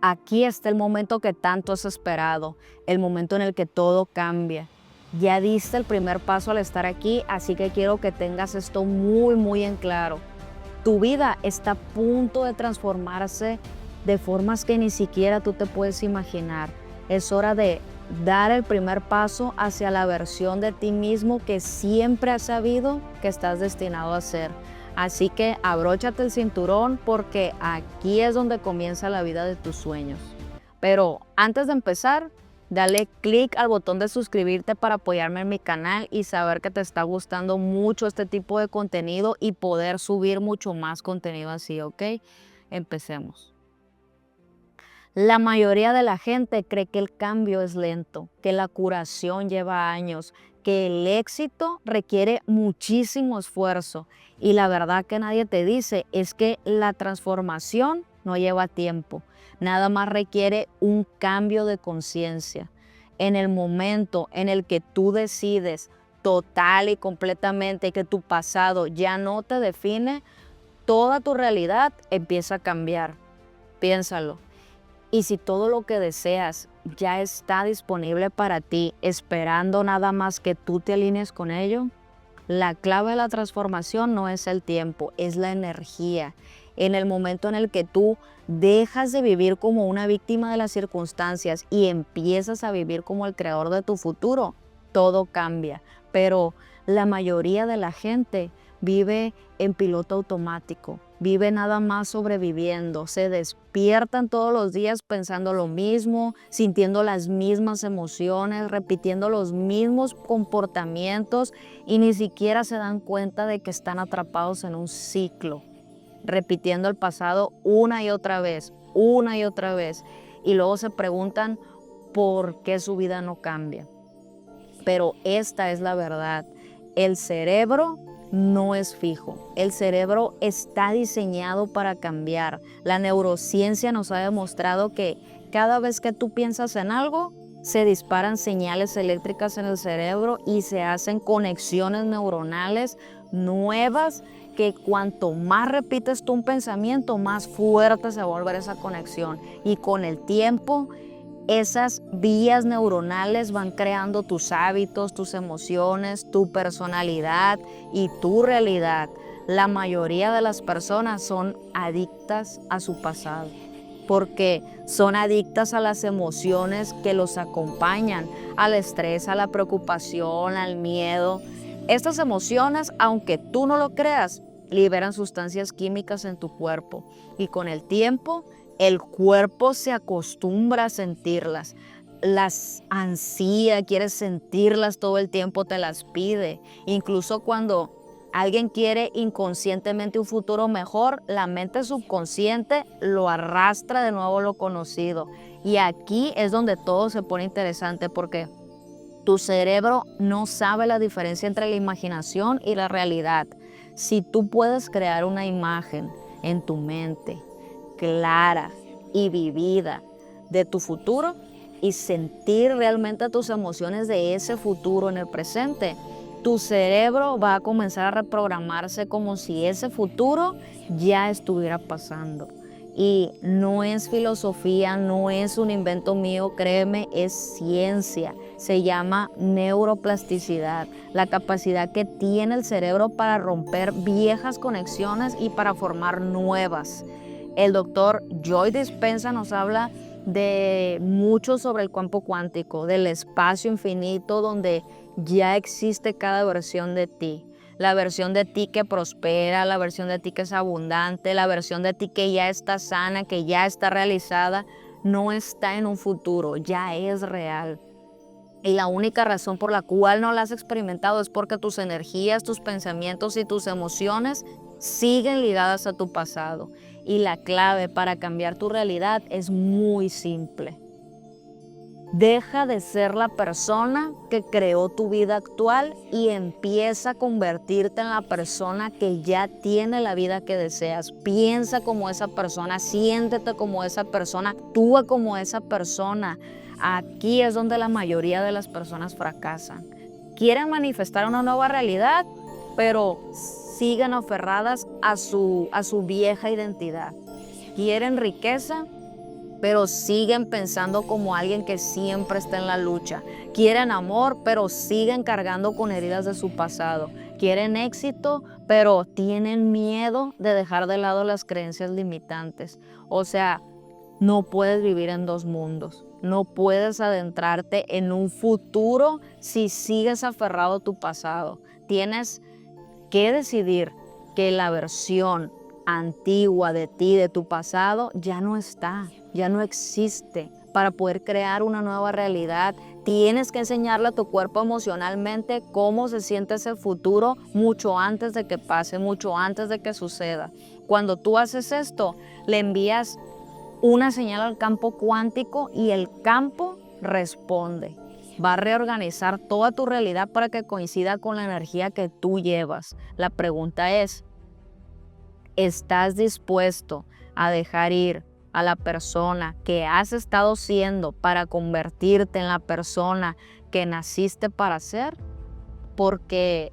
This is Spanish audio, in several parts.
Aquí está el momento que tanto has esperado, el momento en el que todo cambia. Ya diste el primer paso al estar aquí, así que quiero que tengas esto muy en claro. Tu vida está a punto de transformarse de formas que ni siquiera tú te puedes imaginar. Es hora de dar el primer paso hacia la versión de ti mismo que siempre has sabido que estás destinado a ser. Así que abróchate el cinturón porque aquí es donde comienza la vida de tus sueños. Pero antes de empezar, dale clic al botón de suscribirte para apoyarme en mi canal y saber que te está gustando mucho este tipo de contenido y poder subir mucho más contenido así, ¿ok? Empecemos. La mayoría de la gente cree que el cambio es lento, que la curación lleva años, que el éxito requiere muchísimo esfuerzo. Y la verdad que nadie te dice es que la transformación no lleva tiempo, nada más requiere un cambio de conciencia. En el momento en el que tú decides total y completamente que tu pasado ya no te define, toda tu realidad empieza a cambiar. Piénsalo. Y si todo lo que deseas ya está disponible para ti, esperando nada más que tú te alinees con ello, la clave de la transformación no es el tiempo, es la energía. En el momento en el que tú dejas de vivir como una víctima de las circunstancias y empiezas a vivir como el creador de tu futuro, todo cambia. Pero la mayoría de la gente vive en piloto automático, vive nada más sobreviviendo, se despiertan todos los días pensando lo mismo, sintiendo las mismas emociones, repitiendo los mismos comportamientos y ni siquiera se dan cuenta de que están atrapados en un ciclo, repitiendo el pasado una y otra vez, y luego se preguntan por qué su vida no cambia. Pero esta es la verdad, el cerebro no es fijo, el cerebro está diseñado para cambiar. La neurociencia nos ha demostrado que cada vez que tú piensas en algo, se disparan señales eléctricas en el cerebro y se hacen conexiones neuronales nuevas que cuanto más repites tú un pensamiento, más fuerte se va a volver esa conexión. Y con el tiempo, esas vías neuronales van creando tus hábitos, tus emociones, tu personalidad y tu realidad. La mayoría de las personas son adictas a su pasado, porque son adictas a las emociones que los acompañan, al estrés, a la preocupación, al miedo. Estas emociones, aunque tú no lo creas, liberan sustancias químicas en tu cuerpo y con el tiempo el cuerpo se acostumbra a sentirlas, las ansía, quiere sentirlas todo el tiempo, te las pide. Incluso cuando alguien quiere inconscientemente un futuro mejor, la mente subconsciente lo arrastra de nuevo a lo conocido. Y aquí es donde todo se pone interesante porque tu cerebro no sabe la diferencia entre la imaginación y la realidad. Si tú puedes crear una imagen en tu mente clara y vivida de tu futuro y sentir realmente tus emociones de ese futuro en el presente, tu cerebro va a comenzar a reprogramarse como si ese futuro ya estuviera pasando. Y no es filosofía, no es un invento mío, créeme, es ciencia. Se llama neuroplasticidad, la capacidad que tiene el cerebro para romper viejas conexiones y para formar nuevas. El doctor Joe Dispenza nos habla de mucho sobre el campo cuántico, del espacio infinito donde ya existe cada versión de ti. La versión de ti que prospera, la versión de ti que es abundante, la versión de ti que ya está sana, que ya está realizada, no está en un futuro, ya es real. Y la única razón por la cual no la has experimentado es porque tus energías, tus pensamientos y tus emociones siguen ligadas a tu pasado. Y la clave para cambiar tu realidad es muy simple. Deja de ser la persona que creó tu vida actual y empieza a convertirte en la persona que ya tiene la vida que deseas. Piensa como esa persona, siéntete como esa persona, actúa como esa persona. Aquí es donde la mayoría de las personas fracasan. Quieren manifestar una nueva realidad, pero siguen aferradas a su vieja identidad. Quieren riqueza, pero siguen pensando como alguien que siempre está en la lucha. Quieren amor, pero siguen cargando con heridas de su pasado. Quieren éxito, pero tienen miedo de dejar de lado las creencias limitantes. O sea, no puedes vivir en dos mundos. No puedes adentrarte en un futuro si sigues aferrado a tu pasado. Tienes que decidir que la versión antigua de ti, de tu pasado, ya no está, ya no existe. Para poder crear una nueva realidad, tienes que enseñarle a tu cuerpo emocionalmente cómo se siente ese futuro mucho antes de que pase, mucho antes de que suceda. Cuando tú haces esto, le envías una señal al campo cuántico y el campo responde. Va a reorganizar toda tu realidad para que coincida con la energía que tú llevas. La pregunta es, ¿estás dispuesto a dejar ir a la persona que has estado siendo para convertirte en la persona que naciste para ser? Porque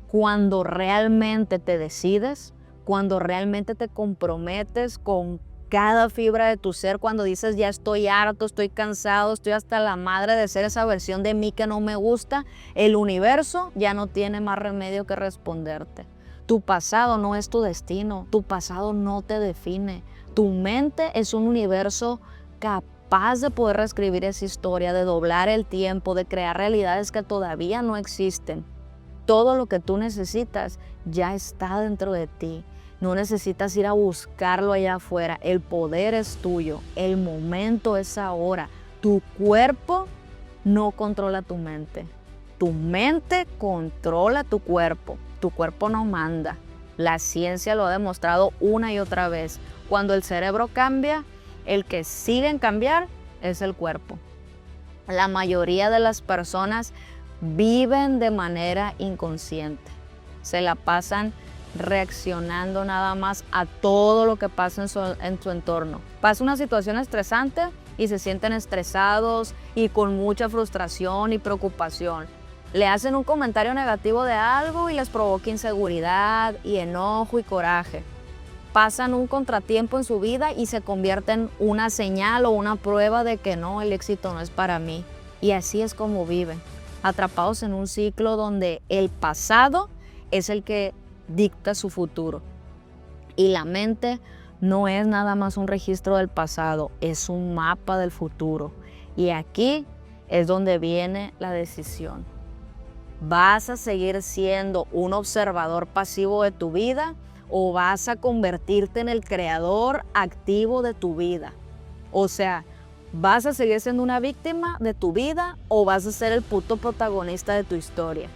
cuando realmente te decides, cuando realmente te comprometes con cada fibra de tu ser, cuando dices ya estoy harto, estoy cansado, estoy hasta la madre de ser esa versión de mí que no me gusta, el universo ya no tiene más remedio que responderte. Tu pasado no es tu destino, tu pasado no te define. Tu mente es un universo capaz de poder reescribir esa historia, de doblar el tiempo, de crear realidades que todavía no existen. Todo lo que tú necesitas ya está dentro de ti. No necesitas ir a buscarlo allá afuera. El poder es tuyo. El momento es ahora. Tu cuerpo no controla tu mente. Tu mente controla tu cuerpo. Tu cuerpo no manda. La ciencia lo ha demostrado una y otra vez. Cuando el cerebro cambia, el que sigue en cambiar es el cuerpo. La mayoría de las personas viven de manera inconsciente. Se la pasan reaccionando nada más a todo lo que pasa en su entorno. Pasa una situación estresante y se sienten estresados y con mucha frustración y preocupación. Le hacen un comentario negativo de algo y les provoca inseguridad y enojo y coraje. Pasan un contratiempo en su vida y se convierte en una señal o una prueba de que no, el éxito no es para mí. Y así es como viven, atrapados en un ciclo donde el pasado es el que dicta su futuro. Y la mente no es nada más un registro del pasado, es un mapa del futuro. Y aquí es donde viene la decisión. ¿Vas a seguir siendo un observador pasivo de tu vida o vas a convertirte en el creador activo de tu vida? O sea, ¿vas a seguir siendo una víctima de tu vida o vas a ser el puto protagonista de tu historia?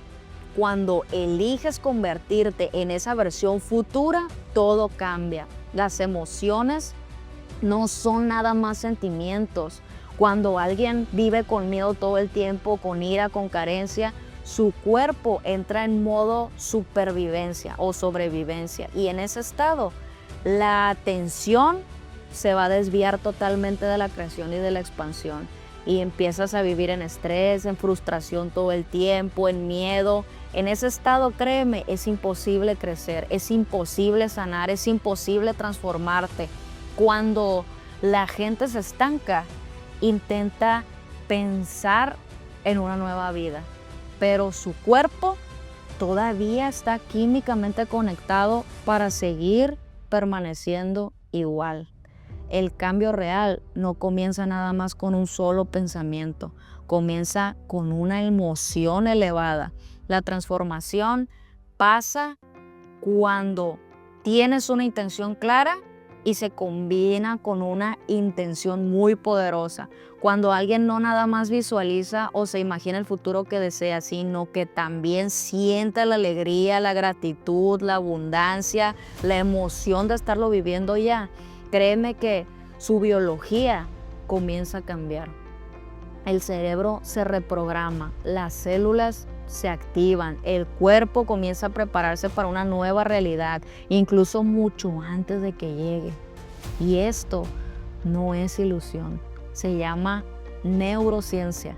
Cuando eliges convertirte en esa versión futura, todo cambia. Las emociones no son nada más sentimientos. Cuando alguien vive con miedo todo el tiempo, con ira, con carencia, su cuerpo entra en modo supervivencia o sobrevivencia. Y en ese estado, la atención se va a desviar totalmente de la creación y de la expansión. Y empiezas a vivir en estrés, en frustración todo el tiempo, en miedo. En ese estado, créeme, es imposible crecer, es imposible sanar, es imposible transformarte. Cuando la gente se estanca, intenta pensar en una nueva vida, pero su cuerpo todavía está químicamente conectado para seguir permaneciendo igual. El cambio real no comienza nada más con un solo pensamiento, comienza con una emoción elevada. La transformación pasa cuando tienes una intención clara y se combina con una intención muy poderosa. Cuando alguien no nada más visualiza o se imagina el futuro que desea, sino que también siente la alegría, la gratitud, la abundancia, la emoción de estarlo viviendo ya. Créeme que su biología comienza a cambiar. El cerebro se reprograma, las células se activan, el cuerpo comienza a prepararse para una nueva realidad, incluso mucho antes de que llegue. Y esto no es ilusión, se llama neurociencia.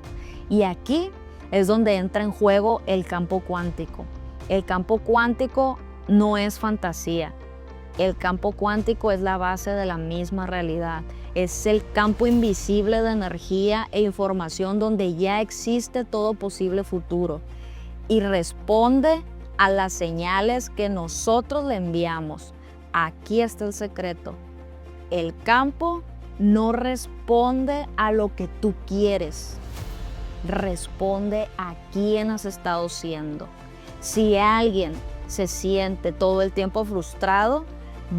Y aquí es donde entra en juego el campo cuántico. El campo cuántico no es fantasía. El campo cuántico es la base de la misma realidad. Es el campo invisible de energía e información donde ya existe todo posible futuro y responde a las señales que nosotros le enviamos. Aquí está el secreto. El campo no responde a lo que tú quieres, responde a quién has estado siendo. Si alguien se siente todo el tiempo frustrado,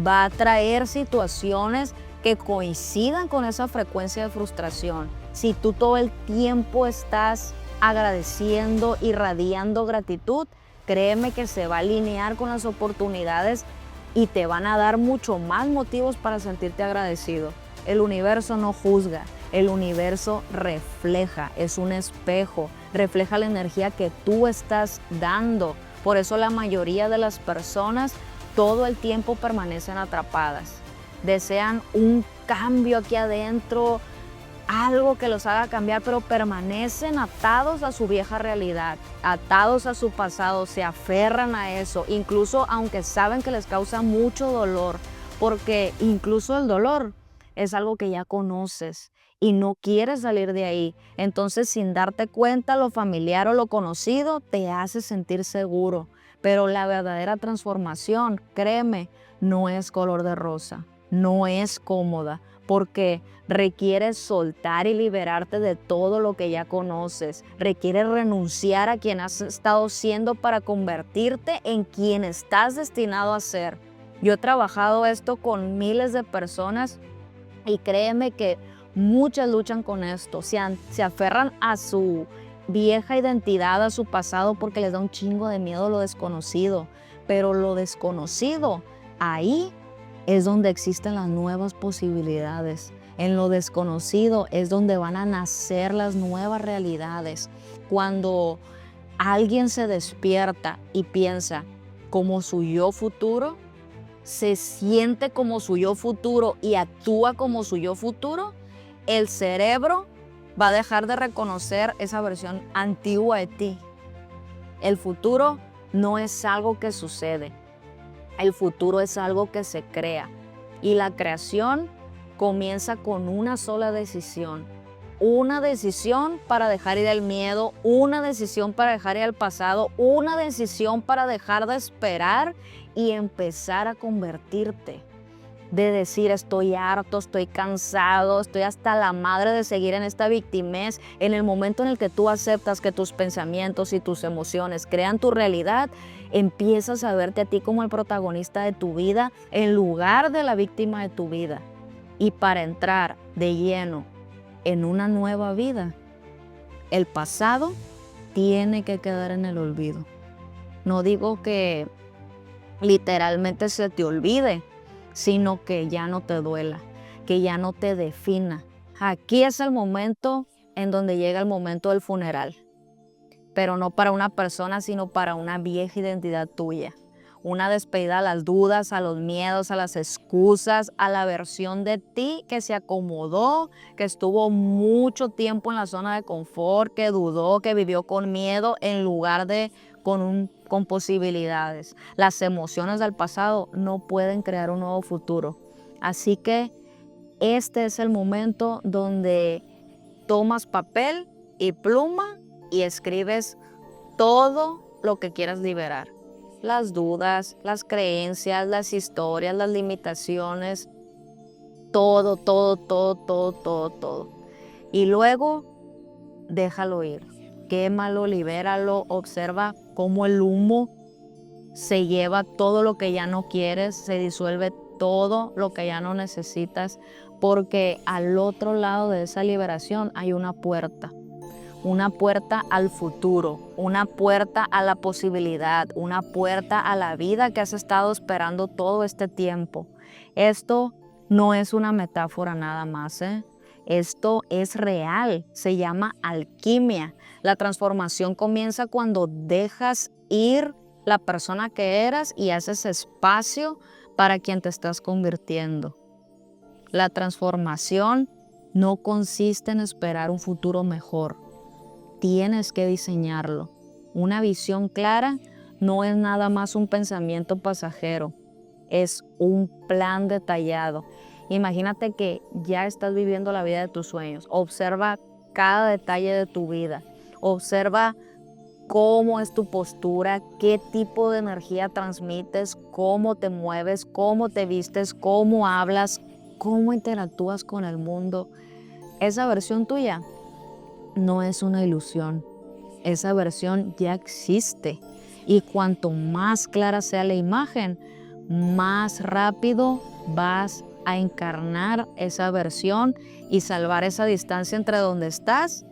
va a traer situaciones que coincidan con esa frecuencia de frustración. Si tú todo el tiempo estás agradeciendo, irradiando gratitud, créeme que se va a alinear con las oportunidades y te van a dar mucho más motivos para sentirte agradecido. El universo no juzga, el universo refleja, es un espejo, refleja la energía que tú estás dando. Por eso la mayoría de las personas todo el tiempo permanecen atrapadas. Desean un cambio aquí adentro, algo que los haga cambiar, pero permanecen atados a su vieja realidad, atados a su pasado, se aferran a eso, incluso aunque saben que les causa mucho dolor, porque incluso el dolor es algo que ya conoces y no quieres salir de ahí. Entonces, sin darte cuenta, lo familiar o lo conocido te hace sentir seguro, pero la verdadera transformación, créeme, no es color de rosa, no es cómoda, porque requiere soltar y liberarte de todo lo que ya conoces. Requiere renunciar a quien has estado siendo para convertirte en quien estás destinado a ser. Yo he trabajado esto con miles de personas y créeme que muchas luchan con esto. Se aferran a su vieja identidad, a su pasado, porque les da un chingo de miedo lo desconocido. Pero lo desconocido, ahí es donde existen las nuevas posibilidades. En lo desconocido es donde van a nacer las nuevas realidades. Cuando alguien se despierta y piensa como su yo futuro, se siente como su yo futuro y actúa como su yo futuro, el cerebro va a dejar de reconocer esa versión antigua de ti. El futuro no es algo que sucede. El futuro es algo que se crea y la creación comienza con una sola decisión. Una decisión para dejar ir el miedo, una decisión para dejar ir el pasado, una decisión para dejar de esperar y empezar a convertirte. De decir estoy harto, estoy cansado, estoy hasta la madre de seguir en esta victimez. En el momento en el que tú aceptas que tus pensamientos y tus emociones crean tu realidad, empiezas a verte a ti como el protagonista de tu vida en lugar de la víctima de tu vida. Y para entrar de lleno en una nueva vida, el pasado tiene que quedar en el olvido. No digo que literalmente se te olvide, sino que ya no te duela, que ya no te defina. Aquí es el momento en donde llega el momento del funeral, pero no para una persona, sino para una vieja identidad tuya. Una despedida a las dudas, a los miedos, a las excusas, a la versión de ti que se acomodó, que estuvo mucho tiempo en la zona de confort, que dudó, que vivió con miedo en lugar de con posibilidades. Las emociones del pasado no pueden crear un nuevo futuro. Así que este es el momento donde tomas papel y pluma y escribes todo lo que quieras liberar. Las dudas, las creencias, las historias, las limitaciones, todo, todo, todo, todo, todo, todo. Y luego déjalo ir, quémalo, libéralo, observa cómo el humo se lleva todo lo que ya no quieres, se disuelve todo lo que ya no necesitas, porque al otro lado de esa liberación hay una puerta al futuro, una puerta a la posibilidad, una puerta a la vida que has estado esperando todo este tiempo. Esto no es una metáfora nada más, ¿eh? Esto es real, se llama alquimia. La transformación comienza cuando dejas ir la persona que eras y haces espacio para quien te estás convirtiendo. La transformación no consiste en esperar un futuro mejor. Tienes que diseñarlo. Una visión clara no es nada más un pensamiento pasajero, es un plan detallado. Imagínate que ya estás viviendo la vida de tus sueños. Observa cada detalle de tu vida. Observa cómo es tu postura, qué tipo de energía transmites, cómo te mueves, cómo te vistes, cómo hablas, cómo interactúas con el mundo. Esa versión tuya no es una ilusión. Esa versión ya existe. Y cuanto más clara sea la imagen, más rápido vas a encarnar esa versión y salvar esa distancia entre donde estás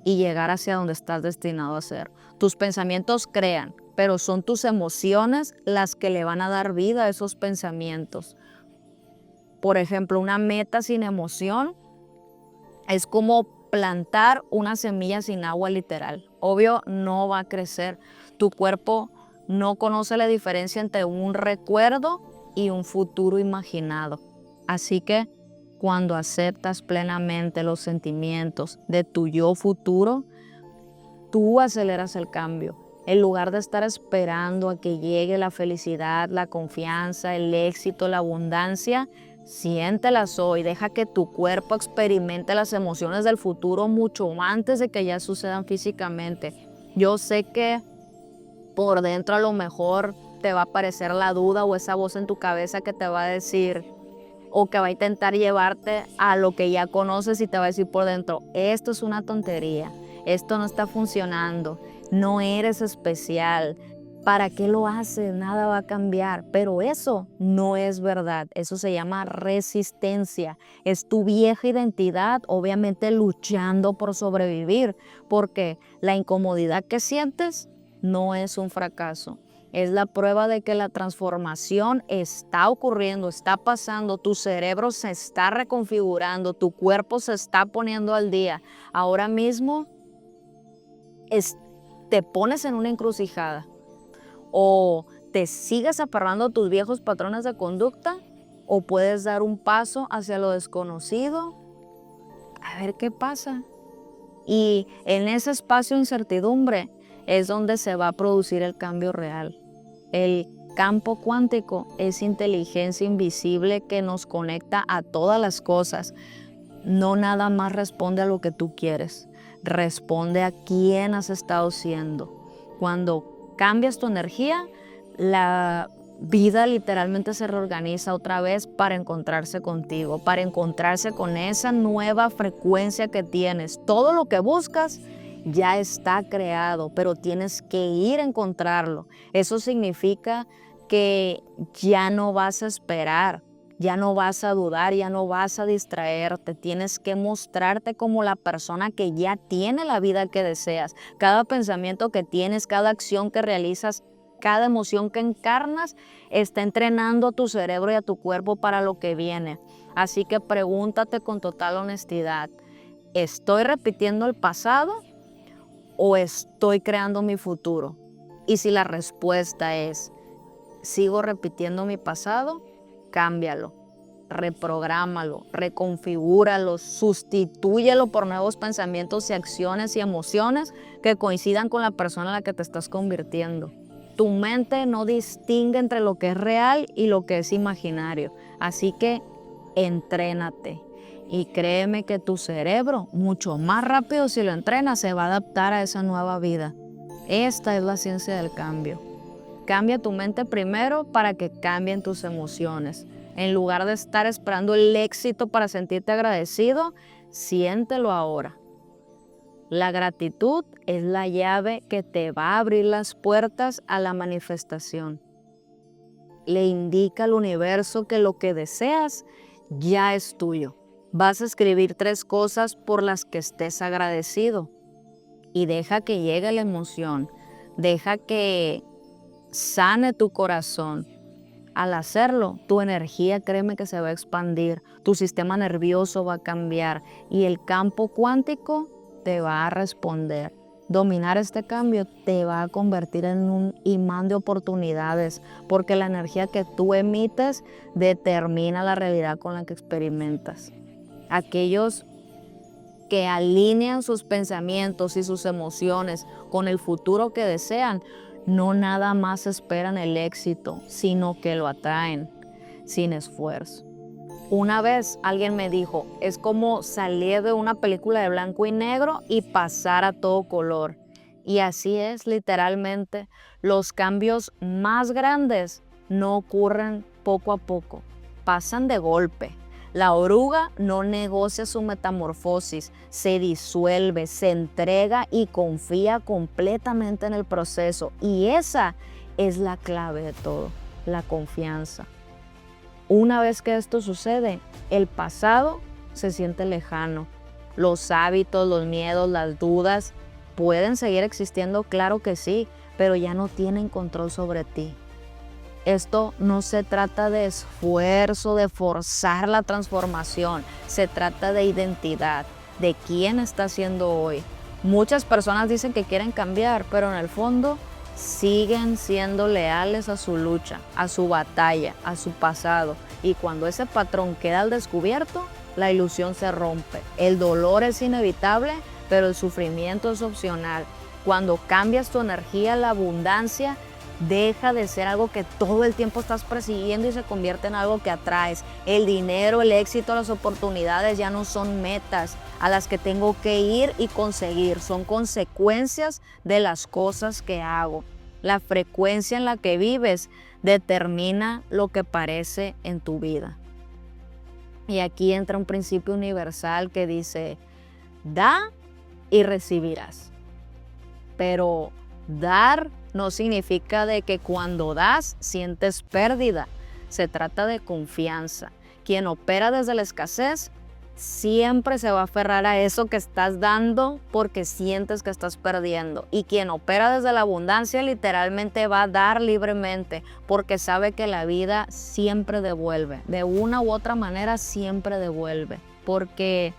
y llegar hacia donde estás destinado a ser. Tus pensamientos crean, pero son tus emociones las que le van a dar vida a esos pensamientos. Por ejemplo, una meta sin emoción es como plantar una semilla sin agua literal. Obvio, no va a crecer. Tu cuerpo no conoce la diferencia entre un recuerdo y un futuro imaginado. Así que cuando aceptas plenamente los sentimientos de tu yo futuro, tú aceleras el cambio. En lugar de estar esperando a que llegue la felicidad, la confianza, el éxito, la abundancia, siéntelas hoy. Deja que tu cuerpo experimente las emociones del futuro mucho antes de que ya sucedan físicamente. Yo sé que por dentro a lo mejor te va a aparecer la duda o esa voz en tu cabeza que te va a decir o que va a intentar llevarte a lo que ya conoces y te va a decir por dentro, esto es una tontería, esto no está funcionando, no eres especial, ¿para qué lo haces? Nada va a cambiar. Pero eso no es verdad, eso se llama resistencia, es tu vieja identidad obviamente luchando por sobrevivir, porque la incomodidad que sientes no es un fracaso. Es la prueba de que la transformación está ocurriendo, está pasando, tu cerebro se está reconfigurando, tu cuerpo se está poniendo al día. Ahora mismo te pones en una encrucijada o te sigues aferrando a tus viejos patrones de conducta o puedes dar un paso hacia lo desconocido a ver qué pasa. Y en ese espacio de incertidumbre es donde se va a producir el cambio real. El campo cuántico es inteligencia invisible que nos conecta a todas las cosas. No nada más responde a lo que tú quieres, responde a quién has estado siendo. Cuando cambias tu energía, la vida literalmente se reorganiza otra vez para encontrarse contigo, para encontrarse con esa nueva frecuencia que tienes. Todo lo que buscas ya está creado, pero tienes que ir a encontrarlo. Eso significa que ya no vas a esperar, ya no vas a dudar, ya no vas a distraerte. Tienes que mostrarte como la persona que ya tiene la vida que deseas. Cada pensamiento que tienes, cada acción que realizas, cada emoción que encarnas, está entrenando a tu cerebro y a tu cuerpo para lo que viene. Así que pregúntate con total honestidad, ¿estoy repitiendo el pasado o estoy creando mi futuro? Y si la respuesta es, sigo repitiendo mi pasado, cámbialo, reprográmalo, reconfigúralo, sustitúyelo por nuevos pensamientos y acciones y emociones que coincidan con la persona en la que te estás convirtiendo. Tu mente no distingue entre lo que es real y lo que es imaginario, así que entrénate. Y créeme que tu cerebro, mucho más rápido si lo entrenas, se va a adaptar a esa nueva vida. Esta es la ciencia del cambio. Cambia tu mente primero para que cambien tus emociones. En lugar de estar esperando el éxito para sentirte agradecido, siéntelo ahora. La gratitud es la llave que te va a abrir las puertas a la manifestación. Le indica al universo que lo que deseas ya es tuyo. Vas a escribir 3 cosas por las que estés agradecido y deja que llegue la emoción, deja que sane tu corazón. Al hacerlo, tu energía, créeme que se va a expandir, tu sistema nervioso va a cambiar y el campo cuántico te va a responder. Dominar este cambio te va a convertir en un imán de oportunidades, porque la energía que tú emites determina la realidad con la que experimentas. Aquellos que alinean sus pensamientos y sus emociones con el futuro que desean, no nada más esperan el éxito, sino que lo atraen sin esfuerzo. Una vez alguien me dijo, es como salir de una película de blanco y negro y pasar a todo color. Y así es, literalmente, los cambios más grandes no ocurren poco a poco, pasan de golpe. La oruga no negocia su metamorfosis, se disuelve, se entrega y confía completamente en el proceso. Y esa es la clave de todo, la confianza. Una vez que esto sucede, el pasado se siente lejano. Los hábitos, los miedos, las dudas pueden seguir existiendo, claro que sí, pero ya no tienen control sobre ti. Esto no se trata de esfuerzo, de forzar la transformación, se trata de identidad, de quién estás siendo hoy. Muchas personas dicen que quieren cambiar, pero en el fondo siguen siendo leales a su lucha, a su batalla, a su pasado. Y cuando ese patrón queda al descubierto, la ilusión se rompe. El dolor es inevitable, pero el sufrimiento es opcional. Cuando cambias tu energía, la abundancia deja de ser algo que todo el tiempo estás persiguiendo y se convierte en algo que atraes. El dinero, el éxito, las oportunidades ya no son metas a las que tengo que ir y conseguir. Son consecuencias de las cosas que hago. La frecuencia en la que vives determina lo que parece en tu vida. Y aquí entra un principio universal que dice, da y recibirás. Pero dar no significa de que cuando das sientes pérdida. Se trata de confianza. Quien opera desde la escasez siempre se va a aferrar a eso que estás dando porque sientes que estás perdiendo. Y quien opera desde la abundancia literalmente va a dar libremente porque sabe que la vida siempre devuelve. De una u otra manera siempre devuelve. Porque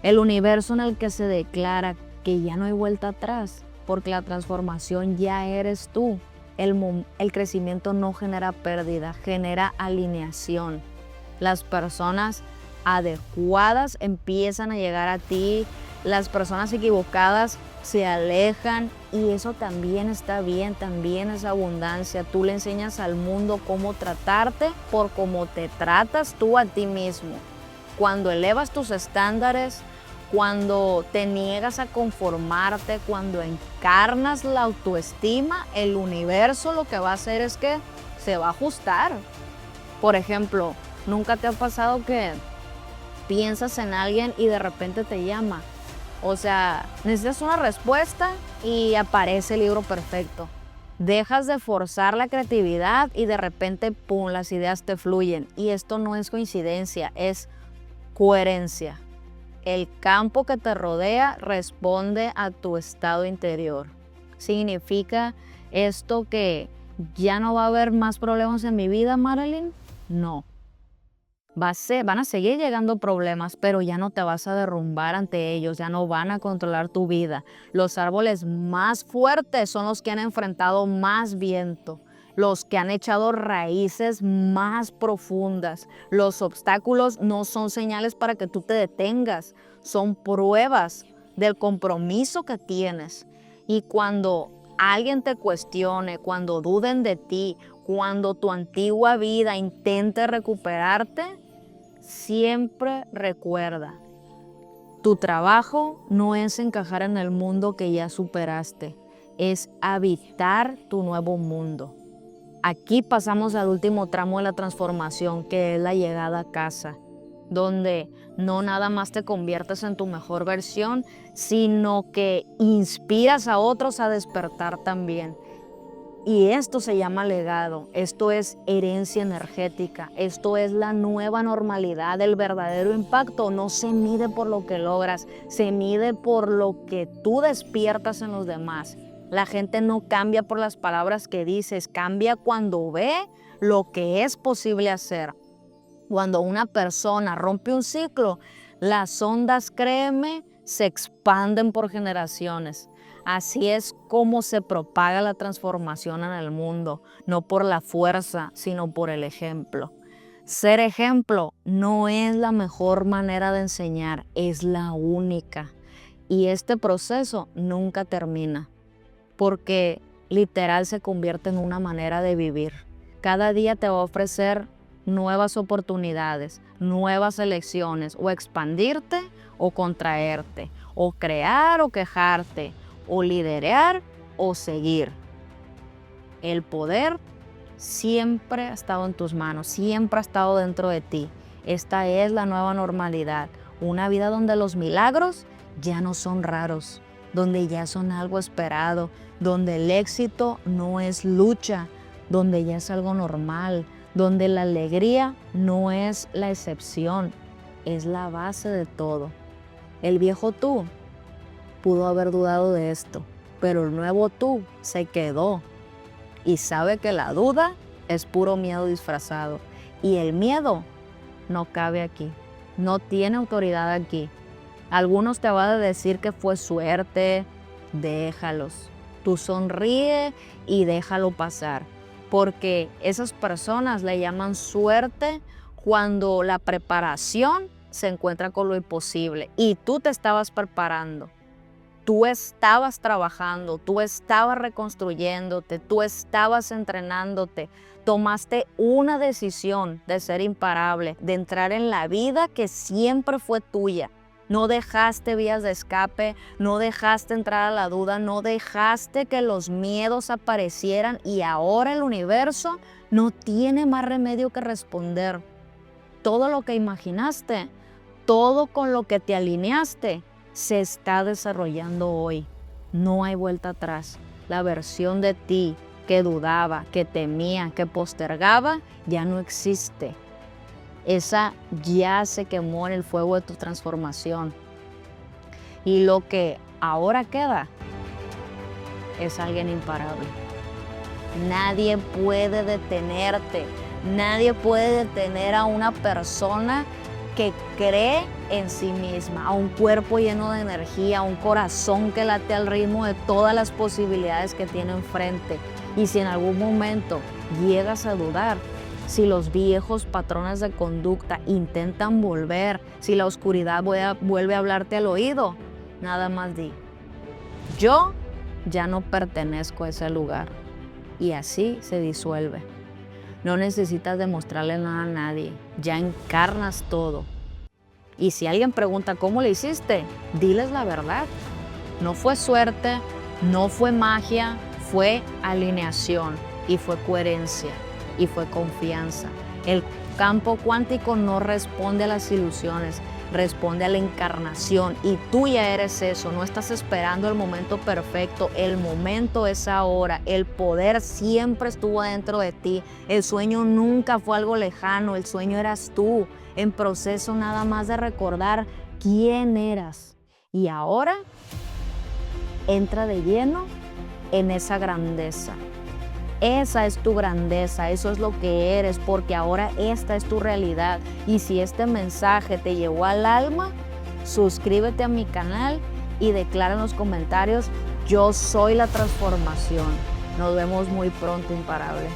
el universo en el que se declara que ya no hay vuelta atrás, porque la transformación ya eres tú. El crecimiento no genera pérdida, genera alineación. Las personas adecuadas empiezan a llegar a ti, las personas equivocadas se alejan y eso también está bien, también es abundancia. Tú le enseñas al mundo cómo tratarte por cómo te tratas tú a ti mismo. Cuando elevas tus estándares, cuando te niegas a conformarte, cuando encarnas la autoestima, el universo lo que va a hacer es que se va a ajustar. Por ejemplo, ¿nunca te ha pasado que piensas en alguien y de repente te llama? O sea, necesitas una respuesta y aparece el libro perfecto. Dejas de forzar la creatividad y de repente, ¡pum!, las ideas te fluyen. Y esto no es coincidencia, es coherencia. El campo que te rodea responde a tu estado interior. ¿Significa esto que ya no va a haber más problemas en mi vida, Marilyn? No. Van a seguir llegando problemas, pero ya no te vas a derrumbar ante ellos, ya no van a controlar tu vida. Los árboles más fuertes son los que han enfrentado más viento, los que han echado raíces más profundas. Los obstáculos no son señales para que tú te detengas, son pruebas del compromiso que tienes. Y cuando alguien te cuestione, cuando duden de ti, cuando tu antigua vida intente recuperarte, siempre recuerda, tu trabajo no es encajar en el mundo que ya superaste, es habitar tu nuevo mundo. Aquí pasamos al último tramo de la transformación, que es la llegada a casa, donde no nada más te conviertes en tu mejor versión, sino que inspiras a otros a despertar también. Y esto se llama legado, esto es herencia energética, esto es la nueva normalidad. El verdadero impacto no se mide por lo que logras, se mide por lo que tú despiertas en los demás. La gente no cambia por las palabras que dices, cambia cuando ve lo que es posible hacer. Cuando una persona rompe un ciclo, las ondas, créeme, se expanden por generaciones. Así es como se propaga la transformación en el mundo, no por la fuerza, sino por el ejemplo. Ser ejemplo no es la mejor manera de enseñar, es la única. Y este proceso nunca termina, porque literal se convierte en una manera de vivir. Cada día te va a ofrecer nuevas oportunidades, nuevas elecciones, o expandirte o contraerte, o crear o quejarte, o liderar o seguir. El poder siempre ha estado en tus manos, siempre ha estado dentro de ti. Esta es la nueva normalidad, una vida donde los milagros ya no son raros, donde ya son algo esperado, donde el éxito no es lucha, donde ya es algo normal, donde la alegría no es la excepción, es la base de todo. El viejo tú pudo haber dudado de esto, pero el nuevo tú se quedó y sabe que la duda es puro miedo disfrazado, y el miedo no cabe aquí, no tiene autoridad aquí. Algunos te van a decir que fue suerte, déjalos. Tú sonríe y déjalo pasar, porque esas personas le llaman suerte cuando la preparación se encuentra con lo imposible y tú te estabas preparando. Tú estabas trabajando, tú estabas reconstruyéndote, tú estabas entrenándote, tomaste una decisión de ser imparable, de entrar en la vida que siempre fue tuya. No dejaste vías de escape, no dejaste entrar a la duda, no dejaste que los miedos aparecieran, y ahora el universo no tiene más remedio que responder. Todo lo que imaginaste, todo con lo que te alineaste, se está desarrollando hoy. No hay vuelta atrás. La versión de ti que dudaba, que temía, que postergaba, ya no existe. Esa ya se quemó en el fuego de tu transformación. Y lo que ahora queda es alguien imparable. Nadie puede detenerte. Nadie puede detener a una persona que cree en sí misma, a un cuerpo lleno de energía, a un corazón que late al ritmo de todas las posibilidades que tiene enfrente. Y si en algún momento llegas a dudar, si los viejos patrones de conducta intentan volver, si la oscuridad vuelve a hablarte al oído, nada más di: yo ya no pertenezco a ese lugar. Y así se disuelve. No necesitas demostrarle nada a nadie, ya encarnas todo. Y si alguien pregunta cómo lo hiciste, diles la verdad. No fue suerte, no fue magia, fue alineación y fue coherencia y fue confianza. El campo cuántico no responde a las ilusiones, responde a la encarnación, y tú ya eres eso. No estás esperando el momento perfecto, el momento es ahora. El poder siempre estuvo dentro de ti, el sueño nunca fue algo lejano, el sueño eras tú, en proceso nada más de recordar quién eras. Y ahora entra de lleno en esa grandeza. Esa es tu grandeza, eso es lo que eres, porque ahora esta es tu realidad. Y si este mensaje te llegó al alma, suscríbete a mi canal y declara en los comentarios: yo soy la transformación. Nos vemos muy pronto, imparable.